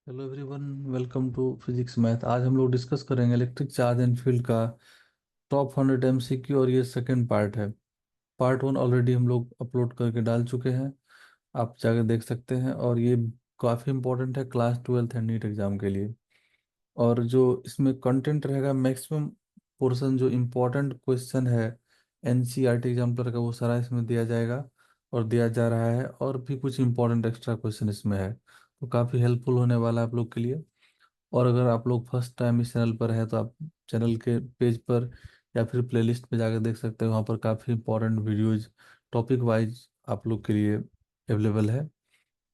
Hello everyone, welcome to physics math. आज हम लोग डिस्कस करेंगे इलेक्ट्रिक चार्ज एंड फील्ड का टॉप 100 एमसीक्यू, और ये सेकंड पार्ट है। पार्ट 1 ऑलरेडी हम लोग अपलोड करके डाल चुके हैं, आप जाकर देख सकते हैं। और ये काफ़ी इंपॉर्टेंट है class 12th and NEET exam के लिए। और जो इसमें कंटेंट रहेगा, मैक्सिमम पोर्शन जो इम्पोर्टेंट क्वेश्चन है एनसीईआरटी एग्जाम्पलर का, वो सारा इसमें दिया जाएगा और दिया जा रहा है। और भी कुछ इम्पोर्टेंट एक्स्ट्रा क्वेश्चन इसमें है, तो काफ़ी हेल्पफुल होने वाला है आप लोग के लिए। और अगर आप लोग फर्स्ट टाइम इस चैनल पर है तो आप चैनल के पेज पर या फिर प्लेलिस्ट पे जाकर देख सकते हैं। वहाँ पर काफ़ी इंपॉर्टेंट वीडियोज टॉपिक वाइज आप लोग के लिए अवेलेबल है।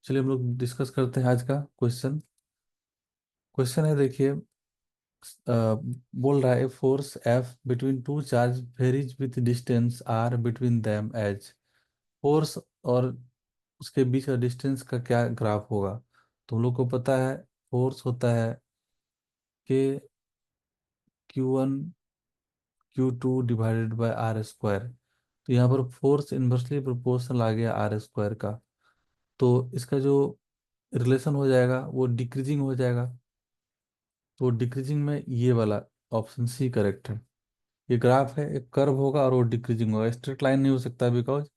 चलिए हम लोग डिस्कस करते हैं आज का क्वेश्चन। क्वेश्चन है, देखिए, बोल रहा है force F between two charge varies with distance r between them as. Force और उसके बीच का डिस्टेंस का क्या ग्राफ होगा। तो हम लोग को पता है फोर्स होता है कि Q1 Q2 divided by are square. तो यहाँ पर फोर्स इन्वर्सली प्रोपोर्शनल आ गया आर स्क्वायर का। तो इसका जो रिलेशन हो जाएगा वो डिक्रीजिंग हो जाएगा। तो डिक्रीजिंग में ये वाला ऑप्शन सी करेक्ट है। ये ग्राफ है, एक कर्व होगा और वो डिक्रीजिंग होगा। स्ट्रेट लाइन नहीं हो सकता बिकॉज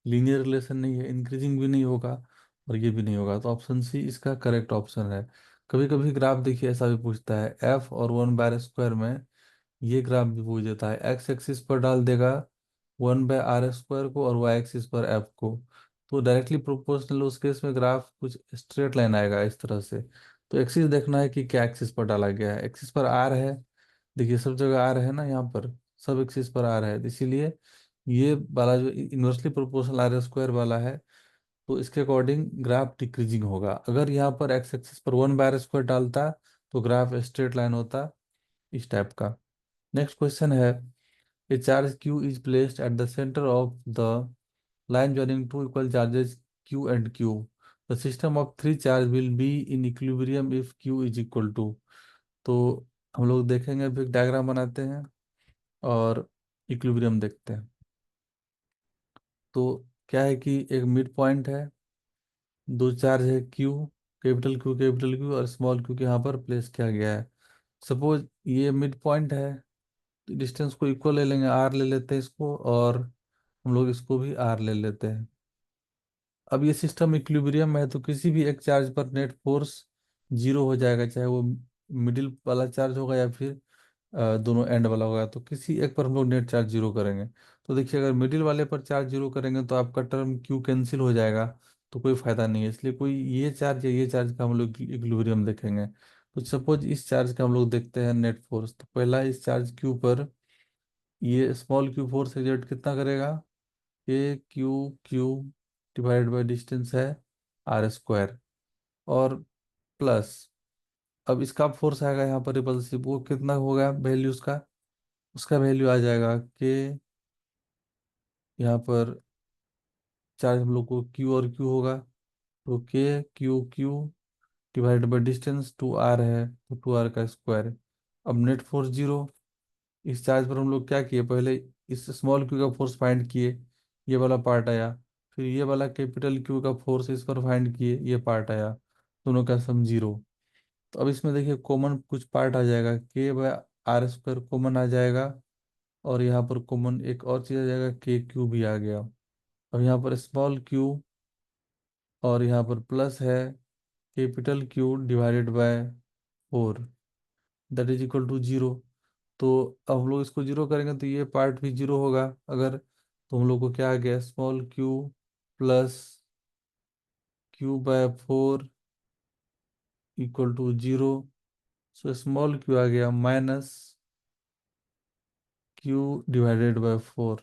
लीनियर रिलेशन नहीं है। इंक्रीजिंग भी नहीं होगा और ये भी नहीं होगा, तो ऑप्शन सी इसका करेक्ट ऑप्शन है। कभी कभी ग्राफ देखिए ऐसा भी पूछता है, एफ और 1/r² में ये ग्राफ भी पूछ देता है। एक्स एक्सिस पर डाल देगा 1/r² को और वाई एक्सिस पर एफ को, तो डायरेक्टली प्रोपोर्शनल उस केस में ग्राफ कुछ स्ट्रेट लाइन आएगा इस तरह से। तो एक्सिस देखना है कि क्या एक्सिस पर डाला गया है। एक्सिस पर आर है, देखिए सब जगह आर है ना, यहाँ पर सब एक्सिस पर आर है, इसीलिए ये वाला जो इन्वर्सली प्रोपोर्शनल आर स्क्वायर वाला है, तो इसके अकॉर्डिंग ग्राफ डिक्रीजिंग होगा। अगर यहाँ पर एक्स एक्सिस पर 1/r² डालता तो ग्राफ स्ट्रेट लाइन होता इस टाइप का। नेक्स्ट क्वेश्चन है, a charge q is placed at the center of the line joining two equal charges q and q. The system of three charge will be in equilibrium if q is equal to। तो हम लोग देखेंगे, अभी एक diagram बनाते हैं और equilibrium देखते हैं। तो क्या है कि एक मिड पॉइंट है, दो चार्ज है q, कैपिटल क्यू और स्मॉल क्यू के यहाँ पर प्लेस किया गया है। सपोज ये मिड पॉइंट है, डिस्टेंस को इक्वल ले लेंगे, आर ले लेते हैं इसको, और हम लोग इसको भी आर ले लेते हैं। अब ये सिस्टम इक्विलिब्रियम में है, तो किसी भी एक चार्ज पर नेट फोर्स जीरो हो जाएगा, चाहे वो मिडिल वाला चार्ज होगा या फिर दोनों एंड वाला होगा। तो किसी एक पर हम लोग नेट चार्ज जीरो करेंगे। तो देखिए, अगर मिडिल वाले पर चार्ज जीरो करेंगे तो आपका टर्म क्यू कैंसिल हो जाएगा, तो कोई फायदा नहीं है। इसलिए कोई ये चार्ज या ये चार्ज का हम लोग इक्विलिब्रियम देखेंगे। तो सपोज इस चार्ज का हम लोग देखते हैं नेट फोर्स। तो पहला, इस चार्ज क्यू पर ये स्मॉल क्यू फोर्स एग्जर्ट कितना करेगा, के Q Q divided by distance है आर स्क्वायर, और प्लस अब इसका फोर्स आएगा यहाँ पर रिपल्सिव, वो कितना होगा वैल्यू उसका, उसका वैल्यू आ जाएगा के, यहाँ पर चार्ज हम लोग को क्यू और क्यू होगा, तो के Q Q divided by distance 2r है, तो 2r का स्क्वायर। अब नेट फोर्स जीरो। इस चार्ज पर हम लोग क्या किए, पहले इस स्मॉल क्यू का फोर्स फाइंड किए, ये वाला पार्ट आया। फिर ये वाला कैपिटल क्यू का फोर्स इस पर फाइंड किए, ये पार्ट आया। दोनों का सम जीरो। तो अब इसमें देखिए कॉमन कुछ पार्ट आ जाएगा, k/r² कॉमन आ जाएगा, और यहाँ पर कॉमन एक और चीज आ जाएगा, के क्यू भी आ गया। अब यहाँ पर स्मॉल क्यू और यहाँ पर प्लस है capital Q divided by 4, that is equal to zero. तो अब हम लोग इसको जीरो करेंगे तो ये पार्ट भी जीरो होगा। अगर तो हम लोग को क्या आ गया, small Q plus q/4 equal to zero. So small Q आ गया minus Q divided by 4,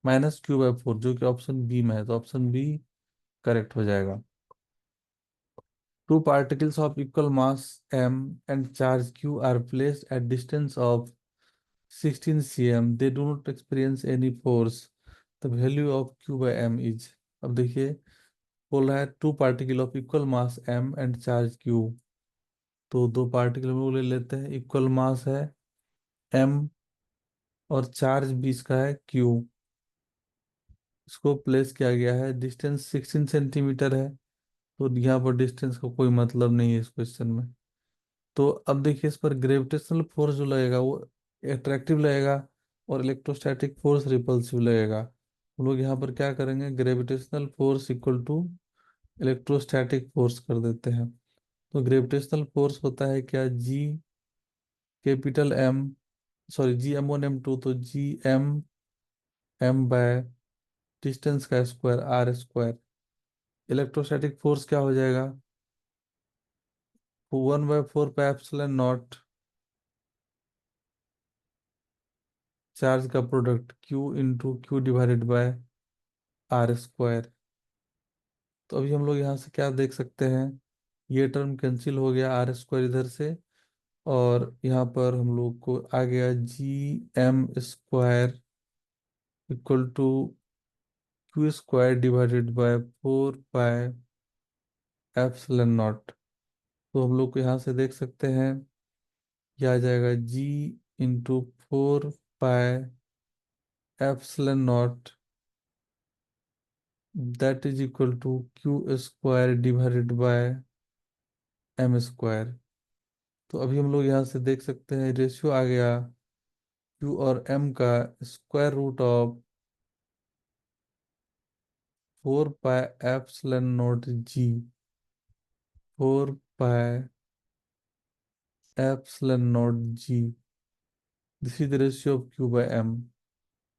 -q/4, जो कि ऑप्शन बी में है, तो ऑप्शन बी करेक्ट हो जाएगा। Two particles of equal mass m and charge q are placed at distance of 16 cm, they do not experience any force, the value of q by m is। अब देखिए, बोल रहा है two particle of equal mass m and charge q। तो दो particle हम लोग ले लेते हैं, इक्वल मास है m और चार्ज 20 का है q। इसको प्लेस किया गया है, डिस्टेंस 16 सेंटीमीटर है, तो यहाँ पर डिस्टेंस का कोई मतलब नहीं है इस क्वेश्चन में। तो अब देखिए इस पर ग्रेविटेशनल फोर्स जो लगेगा वो अट्रैक्टिव लगेगा, और इलेक्ट्रोस्टैटिक फोर्स रिपल्सिव लगेगा। हम लोग यहाँ पर क्या करेंगे, gravitational force equal to electrostatic force कर देते हैं। तो ग्रेविटेशनल फोर्स होता है क्या, G capital M, sorry G m1 m2, तो G m बाय डिस्टेंस का स्क्वायर r²। इलेक्ट्रोस्टैटिक फोर्स क्या हो जाएगा, 1/4 पाई एप्सिलॉन नॉट चार्ज का product Q divided by r²। तो अभी हम लोग यहाँ से क्या देख सकते हैं, ये टर्म कैंसिल हो गया, r² इधर से, और यहाँ पर हम लोग को आ गया Gm² equal to Q² divided by 4 pi epsilon naught. तो हम लोग को यहाँ से देख सकते हैं, यह आ जाएगा G × 4 pi epsilon naught, that is equal to Q² divided by m²। तो अभी हम लोग यहाँ से देख सकते हैं रेशियो आ गया Q और M का √4 pi epsilon not G, 4 pi epsilon not G, this is the ratio of Q/M।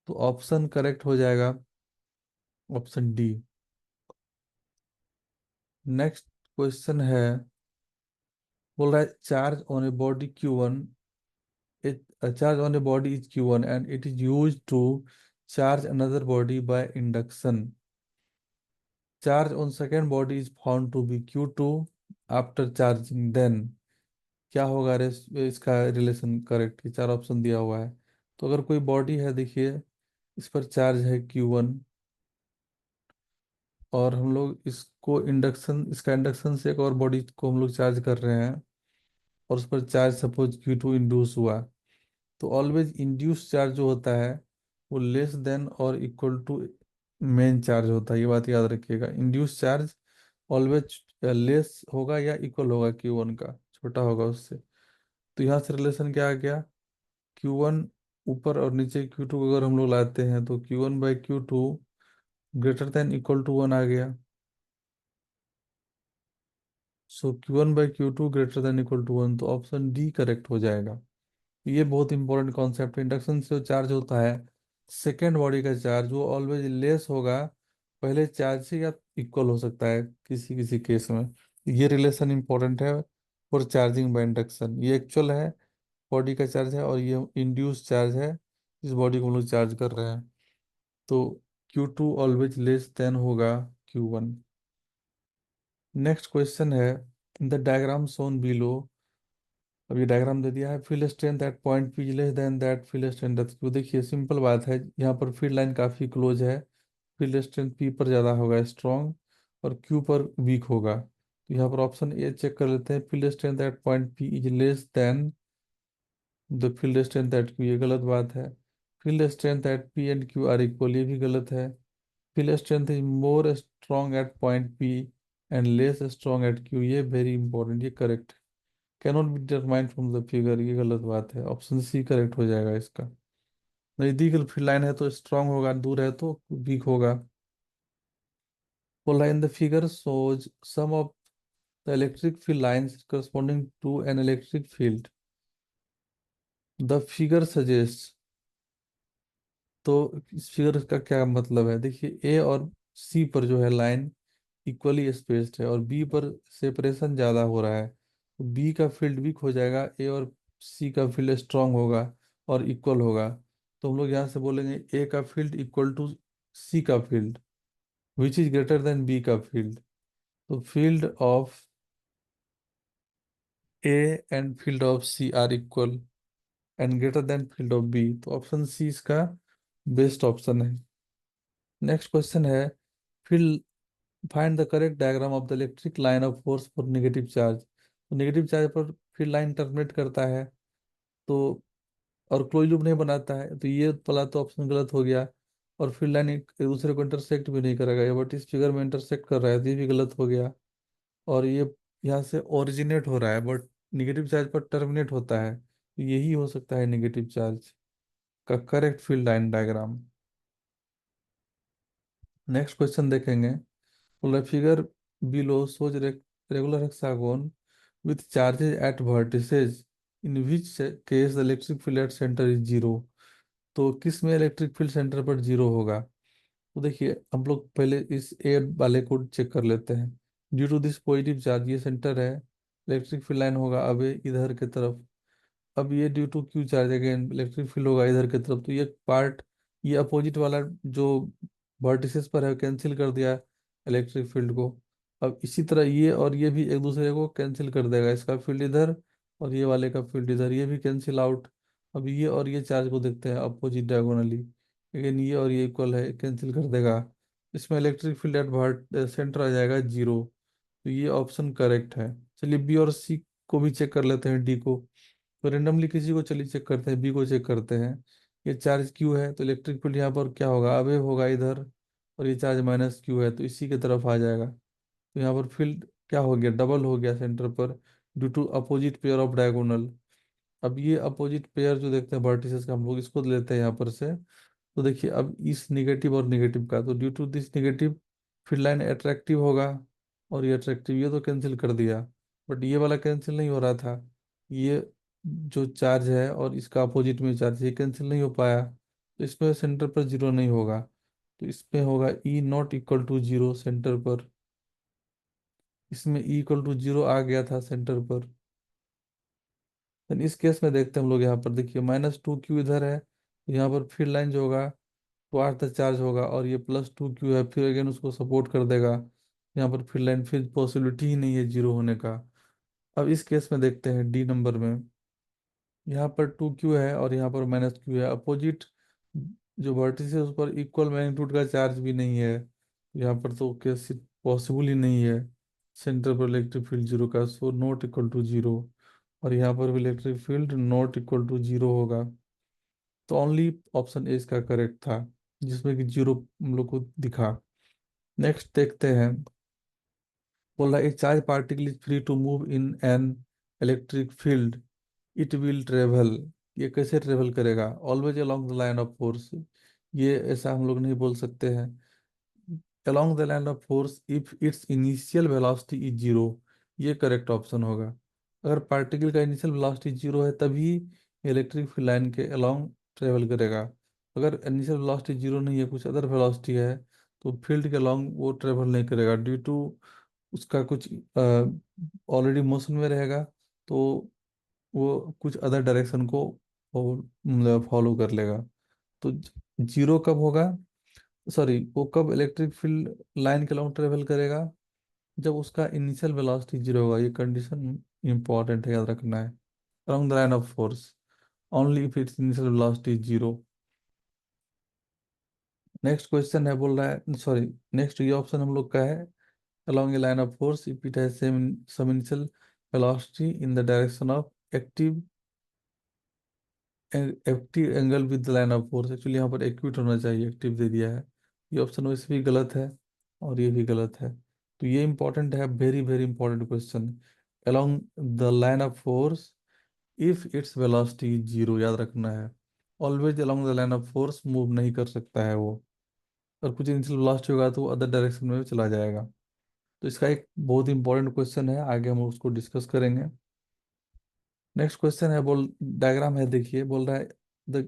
तो ऑप्शन करेक्ट हो जाएगा ऑप्शन डी। नेक्स्ट क्वेश्चन है, बोल रहा है charge on a body Q1, a charge on a body is Q1 and it is used to charge another body by induction. Charge on second body is found to be Q2 after charging, then क्या होगा इसका relation correct, ये चार option दिया हुआ है। तो अगर कोई बॉडी है देखिए, इस पर चार्ज है Q1, और हम लोग इसको इंडक्शन, इसका इंडक्शन से एक और बॉडी को हम लोग चार्ज कर रहे हैं, और उस पर चार्ज सपोज Q2 इंड्यूस हुआ। तो ऑलवेज इंड्यूस चार्ज जो होता है वो लेस देन और इक्वल टू मेन चार्ज होता है, ये बात याद रखिएगा। इंड्यूस चार्ज ऑलवेज लेस होगा या इक्वल होगा Q1 का, छोटा होगा उससे। तो यहाँ से रिलेशन क्या आ गया, Q1 ऊपर और नीचे Q2 को अगर हम लोग लाते हैं तो Q1/Q2 greater than equal to 1 आ गया। So Q1/Q2 greater than equal to 1, तो ऑप्शन डी करेक्ट हो जाएगा। ये बहुत इंपॉर्टेंट कॉन्सेप्ट है। इंडक्शन से जो चार्ज होता है, सेकेंड बॉडी का चार्ज वो ऑलवेज लेस होगा पहले चार्ज से, या इक्वल हो सकता है किसी किसी केस में। ये रिलेशन इंपॉर्टेंट है फॉर चार्जिंग बाय इंडक्शन। ये एक्चुअल है बॉडी का चार्ज है, और ये इंड्यूस चार्ज है जिस बॉडी को हम लोग चार्ज कर रहे हैं। तो Q2 ऑलवेज लेस देन होगा Q1। नेक्स्ट क्वेश्चन है, in the diagram Son below, अब ये डायग्राम दे दिया है, field strength at point P less than that field strength at Q. देखिए सिंपल बात है, यहाँ पर फील्ड लाइन काफी क्लोज है, फील्ड स्ट्रेंथ पी पर ज्यादा होगा स्ट्रॉन्ग, और क्यू पर वीक होगा। तो यहाँ पर ऑप्शन ए चेक कर लेते हैं, field strength at point P is less than the field strength at Q, ये गलत बात है। Field strength at P and Q are equal, ये भी गलत है। Field strength is more strong at point P and less strong at Q, ये very important, ये correct. Cannot be determined from the figure, ये गलत बात है, ऑप्शन सी करेक्ट हो जाएगा इसका। नजदीक फील्ड लाइन है तो स्ट्रांग होगा, दूर है तो वीक होगा। बोला in the figure shows some of the electric field lines corresponding to an electric field, the figure suggests। तो इस फिगर का क्या मतलब है, देखिए ए और सी पर जो है लाइन इक्वली स्पेस्ड है, और बी पर सेपरेशन ज्यादा हो रहा है, तो बी का फील्ड वीक हो जाएगा, ए और सी का फील्ड स्ट्रांग होगा और इक्वल होगा। तो हम लोग यहाँ से बोलेंगे ए का फील्ड इक्वल टू सी का field, which is greater than B का फील्ड। तो field of A and field of C are equal and greater than field of B, तो ऑप्शन सी इसका बेस्ट ऑप्शन है। नेक्स्ट क्वेश्चन है, field find the correct diagram of the electric line of force for negative charge. तो negative charge पर field line terminate करता है, तो और क्लोज लूप नहीं बनाता है, तो ये वाला तो ऑप्शन गलत हो गया। और फील्ड लाइन एक दूसरे को इंटरसेक्ट भी नहीं करेगा, बट इस फिगर में इंटरसेक्ट कर रहा है, तो ये भी गलत हो गया। और ये यहाँ से ओरिजिनेट हो रहा है, बट निगेटिव चार्ज पर टर्मिनेट होता है, तो यही हो सकता है निगेटिव चार्ज का correct field line diagram. Next question देखेंगे। बोला figure below shows regular hexagon with charges at vertices in which case the electric field at centre is zero. तो किस में इलेक्ट्रिक फील्ड सेंटर पर जीरो होगा? तो देखिए हम लोग पहले इस ए वाले को चेक कर लेते हैं। Due to this positive charge, ये सेंटर है, इलेक्ट्रिक फील्ड लाइन होगा अब ये इधर की तरफ। अब ये due to Q charge again electric field होगा इधर की तरफ, तो ये पार्ट, ये अपोजिट वाला जो वर्टिसेस पर है कैंसिल कर दिया इलेक्ट्रिक फील्ड को। अब इसी तरह ये और ये भी एक दूसरे को कैंसिल कर देगा, इसका फील्ड इधर और ये वाले का फील्ड इधर, ये भी कैंसिल आउट। अब ये और ये चार्ज को देखते हैं अपोजिट डायगोनली, लेकिन ये और ये इक्वल है, कैंसिल कर देगा। इसमें इलेक्ट्रिक फील्ड एट वर्ट सेंटर आ जाएगा जीरो। तो ये ऑप्शन करेक्ट है। चलिए बी और सी को भी चेक कर लेते हैं, डी को। तो रेंडमली किसी को चलिए चेक करते हैं, बी को चेक करते हैं। ये चार्ज क्यू है तो इलेक्ट्रिक फील्ड यहाँ पर क्या होगा, अवे होगा इधर, और ये चार्ज माइनस क्यू है तो इसी की तरफ आ जाएगा। तो यहाँ पर फील्ड क्या हो गया, डबल हो गया सेंटर पर, due to opposite pair of diagonal. अब ये अपोजिट पेयर जो देखते हैं वर्टिसेस का, हम लोग इसको लेते हैं यहाँ पर से। तो देखिए अब इस निगेटिव और निगेटिव का, तो due to this negative field line attractive होगा, और ये अट्रैक्टिव, ये तो कैंसिल कर दिया, बट ये वाला कैंसिल नहीं हो रहा था। ये जो चार्ज है और इसका अपोजिट में चार्ज, ये कैंसिल नहीं हो पाया, तो इसमें सेंटर पर जीरो नहीं होगा। तो इसमें होगा E naught equal to zero centre पर। इसमें ई इक्वल टू जीरो आ गया था सेंटर पर। देन इस केस में देखते हैं हम लोग, यहाँ पर देखिए माइनस टू क्यू इधर है, तो यहाँ पर फील्ड लाइन जो होगा तो आठ तक चार्ज होगा, और ये प्लस टू क्यू है, फिर अगेन उसको सपोर्ट कर देगा। यहाँ पर फील्ड लाइन फिर पॉसिबिलिटी ही नहीं है जीरो होने का। अब इस केस में देखते हैं डी नंबर में, यहाँ पर टू क्यू है और यहाँ पर माइनस क्यू है, अपोजिट जो वर्टिस है उस पर इक्वल मैग्नीट्यूड का चार्ज भी नहीं है, यहाँ पर तो कैसे पॉसिबल ही नहीं है सेंटर पर इलेक्ट्रिक फील्ड जीरो का, so not equal to zero. और यहाँ पर भी electric field not equal to zero होगा। तो ओनली ऑप्शन ए इसका करेक्ट था, जिसमें कि जीरो हम लोग को दिखा। नेक्स्ट देखते हैं। बोला a charge particle is free to move in an electric field, it will travel. ये कैसे ट्रेवल करेगा, always along the line of force. ये ऐसा हम लोग नहीं बोल सकते हैं। along the line of force if its initial velocity is zero, ये करेक्ट ऑप्शन होगा। अगर पार्टिकल का इनिशियल वेलोसिटी जीरो है तभी इलेक्ट्रिक फील्ड लाइन के अलोंग ट्रेवल करेगा। अगर इनिशियल वेलोसिटी जीरो नहीं है, कुछ अदर वेलोसिटी है, तो फील्ड के अलोंग वो ट्रेवल नहीं करेगा, ड्यू टू उसका कुछ ऑलरेडी मोशन में रहेगा, तो वो कुछ अदर डायरेक्शन को मतलब फॉलो कर लेगा। तो जीरो कब होगा, सॉरी वो कब इलेक्ट्रिक फील्ड लाइन के लॉन्ग ट्रेवल करेगा, जब उसका इनिशियल वेलोसिटी जीरो होगा। ये कंडीशन इंपॉर्टेंट है, याद रखना है। along the line of force only if its initial velocity is zero. Next question है, बोल रहा है सॉरी, नेक्स्ट ये ऑप्शन हम लोग का है, along a line of force if it has some initial velocity in the direction of active active angle with line of force. Actually यहाँ पर एक्यूट होना चाहिए, एक्टिव दे दिया है। ये ऑप्शन वैसे भी गलत है और ये भी गलत है। तो ये इंपॉर्टेंट है, very very important question. Along the line of force if its velocity zero, याद रखना है। Always along the line of force move नहीं कर सकता है वो, और कुछ इनिशियल वेलोसिटी होगा तो वो अदर डायरेक्शन में चला जाएगा। तो इसका एक बहुत इंपॉर्टेंट क्वेश्चन है, आगे हम उसको डिस्कस करेंगे। नेक्स्ट क्वेश्चन है, बोल डायग्राम है देखिए, बोल रहा है the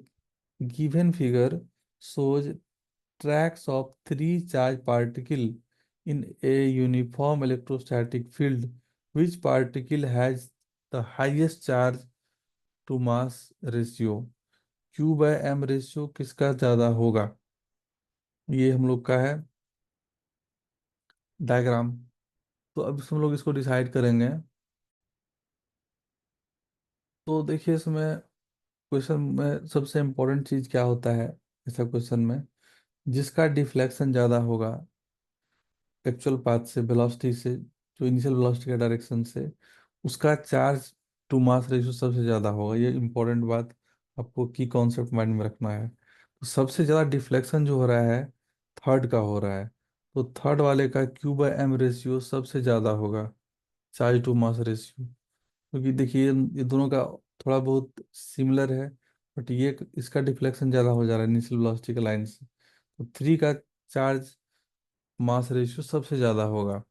given figure shows tracks of three charged particle in a uniform electrostatic field. Which particle has the highest charge to mass ratio? Q by m ratio किसका ज्यादा होगा, ये हम लोग का है डायग्राम। तो अब हम लोग इसको डिसाइड करेंगे। तो देखिए इसमें क्वेश्चन में सबसे इम्पोर्टेंट चीज क्या होता है, ऐसा क्वेश्चन में जिसका डिफ्लेक्शन ज्यादा होगा एक्चुअल पाथ से, वेलोसिटी से, जो इनिशियल वेलोसिटी का डायरेक्शन से, उसका चार्ज टू मास रेशियो सबसे ज़्यादा होगा। ये इंपॉर्टेंट बात आपको की कॉन्सेप्ट माइंड में रखना है। तो सबसे ज़्यादा डिफ्लेक्शन जो हो रहा है थर्ड का हो रहा है, तो थर्ड वाले का क्यू बाय एम रेशियो सबसे ज़्यादा होगा। चार्ज टू मास रेशियो, क्योंकि देखिए ये दोनों का थोड़ा बहुत सिमिलर है, बट ये इसका डिफ्लेक्शन ज़्यादा हो जा रहा है इनिशियल वेलोसिटी के लाइन से, तो 3 का चार्ज मास रेशियो सबसे ज़्यादा होगा,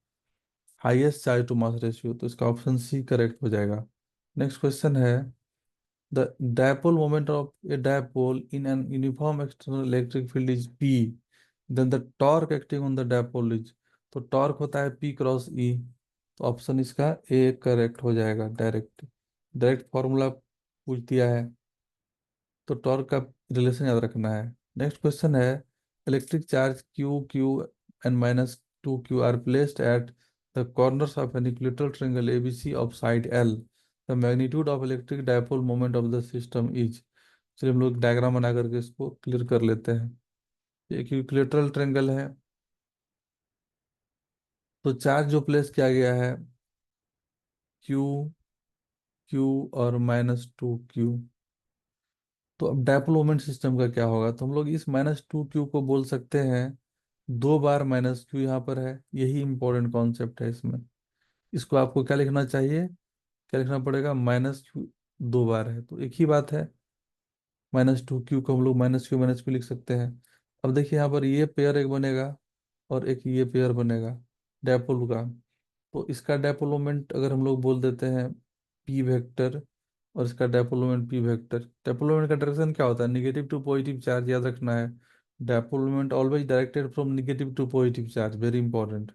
highest charge to mass ratio, तो इसका ऑप्शन सी करेक्ट हो जाएगा। नेक्स्ट क्वेश्चन है, the dipole moment of a dipole in an uniform external electric field is P, then the torque acting on the dipole is, तो torque होता है P cross ई, तो option इसका A correct हो जाएगा। डायरेक्ट डायरेक्ट फॉर्मूला पूछ दिया है, तो टॉर्क का रिलेशन याद रखना है। नेक्स्ट क्वेश्चन है, electric charge Q Q and minus two Q R placed at the corners of an equilateral triangle ABC of side L, the magnitude of electric dipole moment of the system is. चलिए हम लोग diagram बना करके इसको clear कर लेते हैं। ये एक इक्विलेटरल ट्रायंगल है, तो चार्ज जो प्लेस किया गया है क्यू क्यू और माइनस टू क्यू, तो अब डायपोल मोमेंट सिस्टम का क्या होगा, तो हम लोग इस माइनस टू क्यू को बोल सकते हैं, 2 बार माइनस क्यू यहाँ पर है, यही इंपॉर्टेंट कॉन्सेप्ट है इसमें। इसको आपको क्या लिखना चाहिए, क्या लिखना पड़ेगा, माइनस क्यू 2 बार है, तो एक ही बात है, माइनस टू क्यू को हम लोग माइनस क्यू लिख सकते हैं। अब देखिए यहाँ पर ये पेयर एक बनेगा और एक ये पेयर बनेगा डायपोल का, तो इसका डायपोल मोमेंट अगर हम लोग बोल देते हैं पी वेक्टर, और इसका dipole moment P vector, dipole moment का डायरेक्शन क्या होता है, निगेटिव टू पॉजिटिव चार्ज, याद रखना है। Dipole moment always directed from negative to positive charge, very important.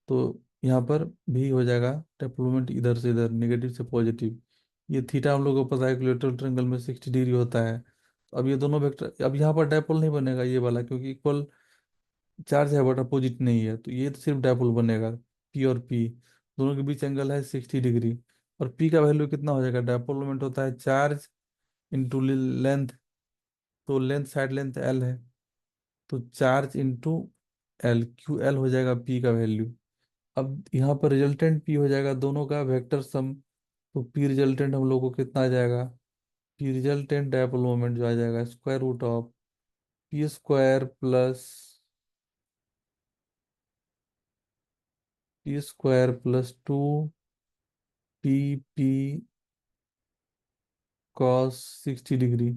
तो यहाँ पर भी हो जाएगा डायपोल मोमेंट इधर से इधर, निगेटिव से पॉजिटिव। ये थीटा हम लोग को पता है इक्विलेटरल ट्रायंगल में 60 डिग्री होता है। अब ये दोनों वेक्टर, अब यहाँ पर डायपोल नहीं बनेगा ये वाला, क्योंकि इक्वल चार्ज है बट अपोजिट नहीं है, तो ये तो सिर्फ डायपोल बनेगा। पी और पी दोनों के बीच एंगल है 60 डिग्री, और पी का वैल्यू कितना हो जाएगा, डायपोल मोमेंट होता है चार्ज इंटू लेंथ, तो लेंथ साइड लेंथ एल है, तो charge into L, Q L हो जाएगा पी का वैल्यू। अब यहाँ पर रिजल्टेंट पी हो जाएगा दोनों का वेक्टर सम, तो पी रिजल्टेंट हम लोग को कितना आ जाएगा, पी रिजल्टेंट डायपोल मोमेंट जो आ जाएगा square root of P square plus two P P cos 60 degree,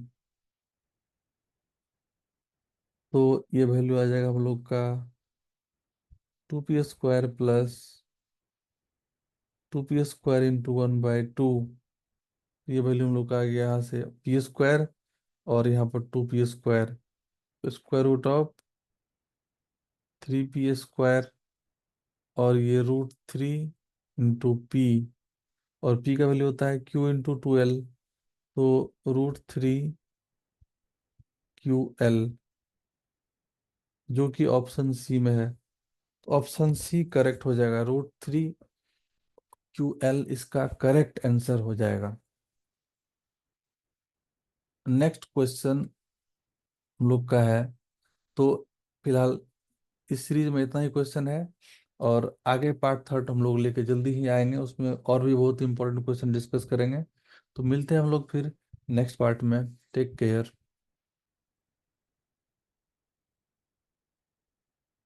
तो ये वैल्यू आ जाएगा हम लोग का 2p² इंटू 1/2, ये वैल्यू हम लोग का आ गया यहाँ से पी स्क्वायर, और यहाँ पर 2p², square root of 3p², और ये √3 इंटू पी, और पी का वैल्यू होता है q इंटू 2l, तो √3 QL, जो कि ऑप्शन सी में है, तो ऑप्शन सी करेक्ट हो जाएगा, √3 QL इसका करेक्ट आंसर हो जाएगा। नेक्स्ट क्वेश्चन हम लोग का है, तो फिलहाल इस सीरीज में इतना ही क्वेश्चन है, और आगे पार्ट थर्ड हम लोग लेके जल्दी ही आएंगे, उसमें और भी बहुत इंपॉर्टेंट क्वेश्चन डिस्कस करेंगे। तो मिलते हैं हम लोग फिर नेक्स्ट पार्ट में, टेक केयर।